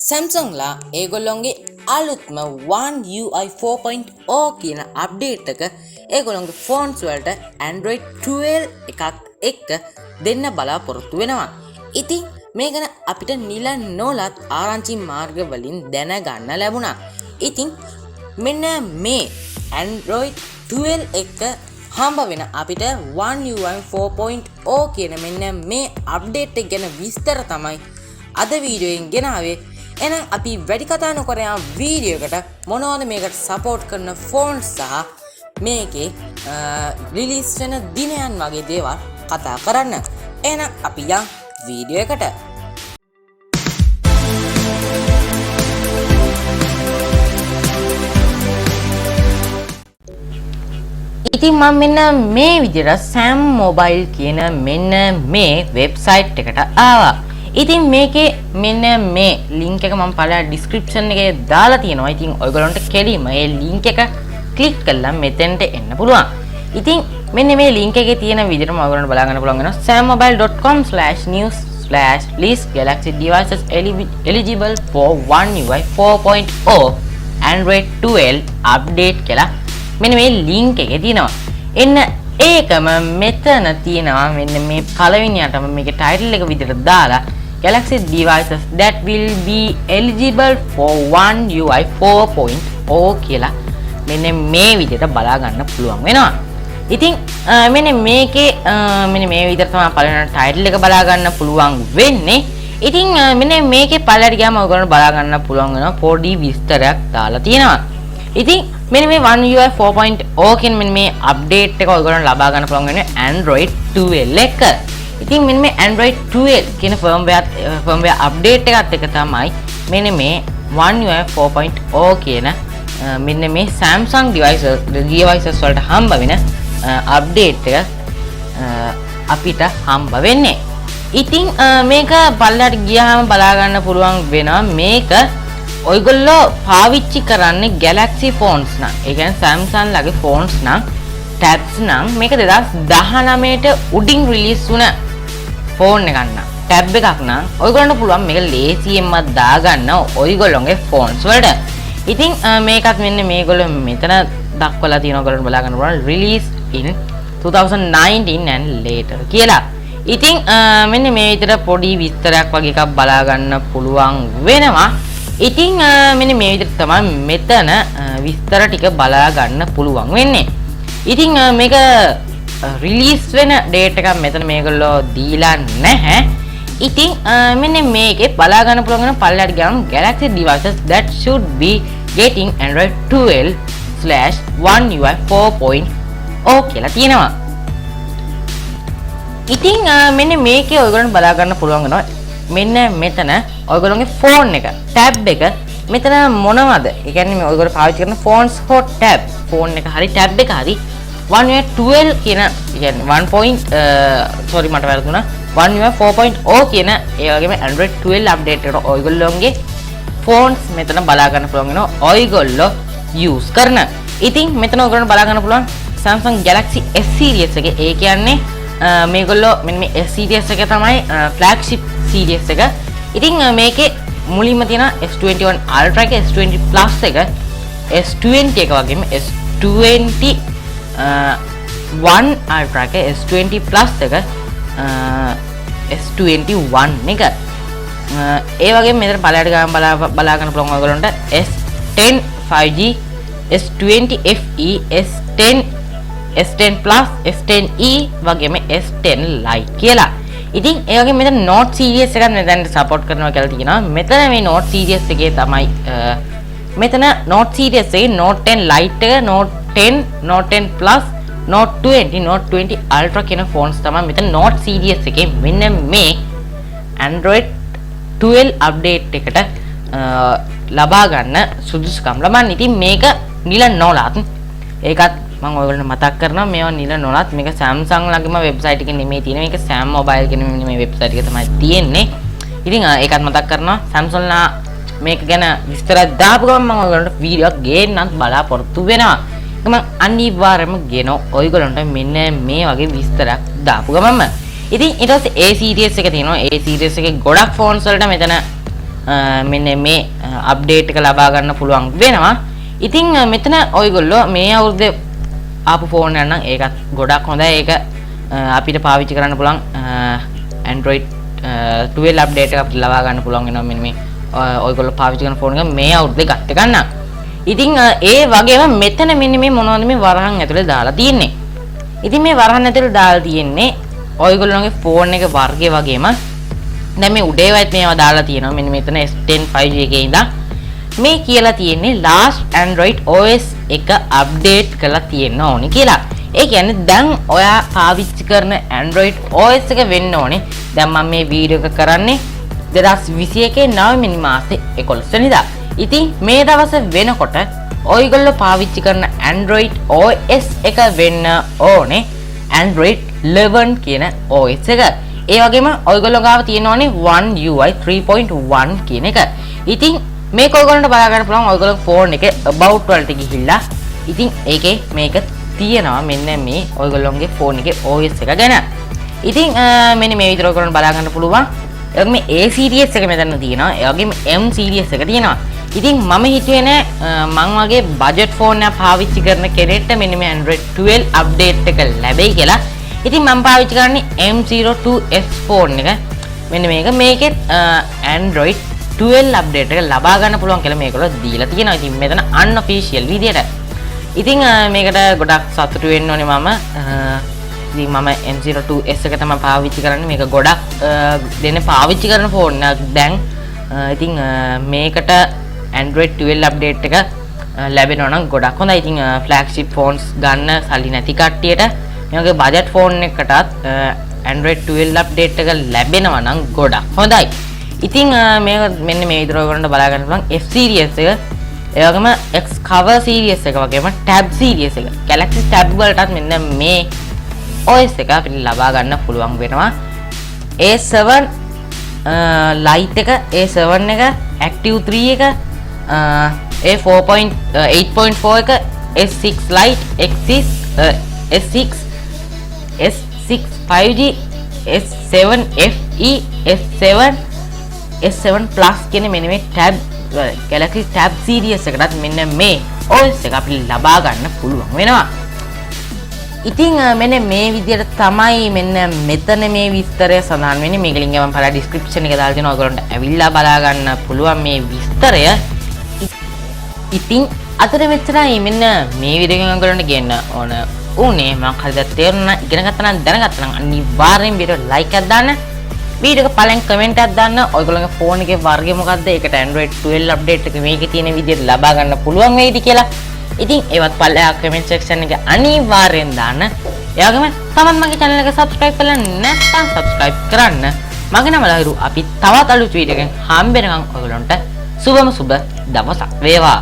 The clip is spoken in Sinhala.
Samsung ලා ඒගොල්ලොන්ගේ අලුත්ම OneUI 4.0 කියන අප්ඩේට් එක ඒගොල්ලොන්ගේ ෆෝන්ස් වලට Android 12 එකක් එක්ක දෙන්න බලාපොරොත්තු වෙනවා. ඉතින් මේ ගැන අපිට නිල නොලත් ආරංචි මාර්ග වලින් දැනගන්න ලැබුණා. ඉතින් මෙන්න මේ Android 12 එක හම්බ වෙන අපිට OneUI 4.0 කියන මෙන්න මේ අප්ඩේට් එක ගැන විස්තර තමයි අද වීඩියෝෙන් ගෙනාවේ. එහෙනම් අපි වැඩි කතා නොකර යන වීඩියෝ එකට මොනවද මේකට සපෝට් කරන ෆෝන්ස් සහ මේකේ රිලීස් වෙන දිනයන් වගේ දේවල් කතා කරන්න. එහෙනම් අපි යන් වීඩියෝ එකට. ඉතින් මම මෙන්න මේ විදිහට Sam Mobile කියන මෙන්න මේ වෙබ්සයිට් එකට ආවා. ඉතින් මේකේ මෙන්න මේ link එක මම පළල description එකේ දාලා තියෙනවා. ඉතින් ඔයගොල්ලන්ට කෙලින්ම මේ link එක click කරලා මෙතෙන්ට එන්න පුළුවන්. ඉතින් මෙන්න මේ link එකේ තියෙන විදිහටම ඔයගොල්ලන්ට බලා ගන්න පුළුවන් වෙනවා sammobile.com/news/list galaxy devices eligible for OneUI 4.0 Android 12 update කියලා මෙන්න මේ link එකේ තියෙනවා. එන්න ඒකම මෙතන තියෙනවා මෙන්න මේ පළවෙනියටම මේකේ title එක විදිහට දාලා Galaxy devices that will be eligible for OneUI 4.0 කියලා මෙන්න මේ විදිහට බලා ගන්න පුළුවන් වෙනවා. ඉතින් මෙන්න මේකේ මෙන්න මේ විදිහට තමයි පළවෙනි title එක බලා ගන්න පුළුවන් වෙන්නේ. ඉතින් මෙන්න මේකේ පළලට ගියාම ඔයගොල්ලෝ බලා ගන්න පුළුවන් වෙනවා පොඩි විස්තරයක් දාලා තියෙනවා. ඉතින් මෙන්න මේ OneUI 4.0 කියන මෙන්න මේ අප්ඩේට් එක ඔයගොල්ලන්ට ලබා ගන්න පුළුවන් වෙන්නේ Android 12 එක. ඉතින් මෙන්න මේ Android 12 කියන firmware අප්ඩේට් එකත් එක තමයි මෙන්න මේ OneUI 4.0 කියන මෙන්න මේ Samsung devices වලට හම්බ වෙන අප්ඩේට් එක අපිට හම්බ වෙන්නේ. ඉතින් මේක පල්ලට ගියාම බලා ගන්න පුළුවන් වෙනවා මේක ඔයගොල්ලෝ පාවිච්චි කරන්නේ Galaxy phones නම්. ඒ කියන්නේ Samsung ලගේ phones නම් tabs නම් මේක 2019 ට උඩින් රිලීස් වුණ phone එකක් නම් tab එකක් නම් ඔයගොල්ලන්ට පුළුවන් මේක ලේසියෙන්ම දාගන්න ඔයගොල්ලෝගේ phones වලට. ඉතින් මේකත් මෙන්න මේගොල්ලෝ මෙතන දක්වලා තියෙනවා ඔයගොල්ලන්ට බලා ගන්න පුළුවන් release in 2019 and later කියලා. ඉතින් මෙන්න මේ විදිහට පොඩි විස්තරයක් වගේ එකක් බලා ගන්න පුළුවන් වෙනවා. ඉතින් මෙන්න මේ විදිහට තමයි මෙතන විස්තර ටික බලා ගන්න පුළුවන් වෙන්නේ. ඉතින් මේක රිලීස් වෙන ඩේට් එකක් මෙතන මේගොල්ලෝ දීලා නැහැ. ඉතින් මෙන්න මේකේ බලා ගන්න පුළුවන් වෙන පල්ලයට ගියාම Galaxy devices that should be getting Android 12/OneUI 4.0 කියලා තියෙනවා. ඉතින් මෙන්න මේකේ ඔයගොල්ලන්ට බලා ගන්න පුළුවන් වෙනවා මෙන්න මෙතන ඔයගොල්ලෝගේ ෆෝන් එක ටැබ් එක මෙතන මොනවද? ඒ කියන්නේ මේ ඔයගොල්ලෝ පාවිච්චි කරන ෆෝන්ස් හොට් ටැබ් ෆෝන් එක හරි ටැබ් එක හරි OneUI 12 කියන කියන්නේ 1. මට වැරදුනා OneUI 4.0 කියන ඒ වගේම Android 12 අප්ඩේට් එකට ඔයගොල්ලෝගේ ෆෝන්ස් මෙතන බලා ගන්න පුළුවන් වෙනවා ඔයගොල්ලෝ යූස් කරන. ඉතින් මෙතන ඔයගොල්ලන්ට බලා ගන්න පුළුවන් Samsung Galaxy S series එකේ ඒ කියන්නේ මේගොල්ලෝ මෙන්න මේ S series එක තමයි flagship series එක. ඉතින් මේකේ මුලින්ම තියෙන S21 Ultra එක S20 Plus එක S20 එක වගේම S21 Ultra එක S20 Plus එක S21 එක ඒ වගේම මෙතන පළයට ගාන බලා ගන්න පුළුවන් ඔයගොල්ලන්ට S10 5G S20 FE S10 Plus S10e වගේම S10 Lite කියලා. ඉතින් ඒ වගේම මෙතන Note series එකක් මෙතන සපෝට් කරනවා කියලා තියෙනවා. මෙතන මේ Note series එකේ තමයි මෙතන Note series එකේ Note 10 Lite එක Note 10 Note 10 Plus Note 20 Note 20 Ultra කියන phones තමයි මෙතන Note series එකේ මෙන්න මේ Android 12 update එකට ලබා ගන්න සුදුසුකම් ලබන්නේ. ඉතින් මේක නිල නොලත් ඒකත් මම ඔයගොල්ලන්ට මතක් කරනවා මේවා නිල නොලත් මේක Samsung ළඟම වෙබ්සයිට් එකේ නෙමෙයි තියෙන්නේ මේක Sam Mobile කියන මේ වෙබ්සයිට් එකේ තමයි තියෙන්නේ. ඉතින් ඒකත් මතක් කරනවා Samsung ලා මේක ගැන විස්තරයක් දාපු ගමන් මම ඔයගොල්ලන්ට වීඩියෝ එකක් ගේන්නත් බලාපොරොත්තු වෙනවා. ඒක මම අනිවාර්යයෙන්ම ගෙනෝ ඔයගොල්ලන්ට මෙන්න මේ වගේ විස්තරයක් දාපු ගමන්ම. ඉතින් ඊට පස්සේ A series එක තියෙනවා. A series එකේ ගොඩක් phones වලට මෙතන මෙන්න මේ අප්ඩේට් එක ලබා ගන්න පුළුවන් වෙනවා. ඉතින් මෙතන ඔයගොල්ලෝ මේ අවුරුද්දේ ආපු ෆෝන් එක නම් ඒකත් ගොඩක් හොඳයි. ඒක අපිට පාවිච්චි කරන්න පුළුවන් Android 12 අප්ඩේට් එකක් ලබා ගන්න පුළුවන් වෙනවා. මෙන්න මේ ඔයගොල්ලෝ පාවිච්චි කරන ෆෝන් එක මේ අවුරුද්දේ ගත්ත ගන්න. ඉතින් ඒ වගේම මෙතන මෙන්න මේ මොනවද මේ වරහන් ඇතුලේ දාලා තියෙන්නේ. ඉතින් මේ වරහන් ඇතුලේ දාලා තියෙන්නේ ඔයගොල්ලෝගේ ෆෝන් එක වර්ගය වගේම දැන් මේ උඩේවත් මේවා දාලා තියෙනවා. මෙන්න මෙතන S10 5G එකේ ඉඳන් මේ කියලා තියෙන්නේ last Android OS එක අප්ඩේට් කරලා තියෙන්න ඕනි කියලා. ඒ කියන්නේ දැන් ඔයා පාවිච්චි කරන Android OS එක වෙන්න ඕනේ. දැන් මම මේ වීඩියෝ එක කරන්නේ 2021 9 වෙනි මාසේ 11 වෙනිදා. ඉතින් මේ දවස් වෙනකොට ඔයගොල්ලෝ පාවිච්චි කරන Android OS එක වෙන්න ඕනේ Android 11 කියන OS එක. ඒ වගේම ඔයගොල්ලෝ ගාව තියෙන ඕනේ OneUI 3.1 කියන එක. ඉතින් මේක ඔයගොල්ලන්ට බලා ගන්න පුළුවන් ඔයගොල්ලෝ ෆෝන් එකේ about වලට ගිහිල්ලා ඉතින් ඒකේ මේක තියෙනවා මෙන්න මේ ඔයගොල්ලෝගේ ෆෝන් එකේ OS එක ගැන. ඉතින් මෙන්න මේ විදිහට ඔයගොල්ලන්ට බලා ගන්න පුළුවන්. ඒ වගේම A series එක මෙතන තියෙනවා. ඒ වගේම M series එක තියෙනවා. ඉතින් මම හිතුවේ නෑ මං වගේ බජට් ෆෝන් එක පාවිච්චි කරන කෙනෙක්ට මෙන්න මේ Android 12 අප්ඩේට් එක ලැබෙයි කියලා. ඉතින් මම පාවිච්චි කරන්නේ M02s ෆෝන් එක. මෙන්න මේකෙත් Android 12 අප්ඩේට් එක ලබා ගන්න පුළුවන් කියලා මේකවල දීලා තියෙනවා. ඉතින් මෙතන unofficial විදියට. ඉතින් මේකට ගොඩක් සතුටු වෙන්න ඕනේ මම. ඉතින් මම M02s එක තමයි පාවිච්චි කරන්නේ. මේක ගොඩක් දෙන්නේ පාවිච්චි කරන ෆෝන් එකක් දැන්. ඉතින් මේකට Android 12 අප්ඩේට් එක ලැබෙනවා නම් ගොඩක් හොඳයි. ඉතින් flagship phones ගන්න සල්ලි නැති කට්ටියට මේ වගේ බජට් ෆෝන් එකකටත් Android 12 අප්ඩේට් එක ලැබෙනවා නම් ගොඩක් හොඳයි. ඉතින් මේක මෙන්න මේ විදිහට ඔයගොල්ලන්ට බලා ගන්න පුළුවන් F series එක. ඒ වගේම X cover series එක වගේම tab series එක. Galaxy tab වලටත් මෙන්න මේ OS එක අපිට ලබා ගන්න පුළුවන් වෙනවා. A7 Lite එක, A7 එක, Active 3 එක, A4.8.4 එක, S6 Lite, S6 S6 5G, S7 FE, S7 Plus කියන මෙන්න මේ tab Galaxy tab series එකටත් මෙන්න මේ OS එක අපිට ලබා ගන්න පුළුවන් වෙනවා. ඉතින් මෙන්න මේ විදිහට තමයි මෙන්න මෙතන මේ විස්තරය සඳහන් වෙන්නේ. මේක ලින්ක් එක මම පළා description එකේ දාලා දෙනවා. ඔයගොල්ලන්ට ඇවිල්ලා බලා ගන්න පුළුවන් මේ විස්තරය. ඉතින් අතට මෙච්චරයි මෙන්න මේ වීඩියෝ එකෙන් ඔයගොල්ලන්ට ගේන්න ඕන උනේ. මම හරියට තේරුණා ඉගෙන ගත්තා නම් දැනගත්තා නම් අනිවාර්යෙන් වීඩියෝ ලයික් එකක් දාන්න. වීඩියෝ එක පළෙන් කමෙන්ට් එකක් දාන්න. ඔයගොල්ලෝගේ ෆෝන් එකේ වර්ගය මොකද්ද? ඒකට Android 12 අප්ඩේට් එක මේකේ තියෙන විදිහට ලබා ගන්න පුළුවන් වෙයිද කියලා. ඉතින් ඒවත් පල්ලෙහා කමෙන්ට් සෙක්ෂන් එකේ අනිවාර්යෙන් දාන්න. ඒ වගේම තමන් මගේ channel එක subscribe කරලා නැත්නම් subscribe කරන්න. මගේ නම ලහිරු. අපි තවත් අලුත් වීඩියෝ එකකින් හම්බෙනකම් ඔයගොල්ලන්ට සුබම සුබ දවසක් වේවා.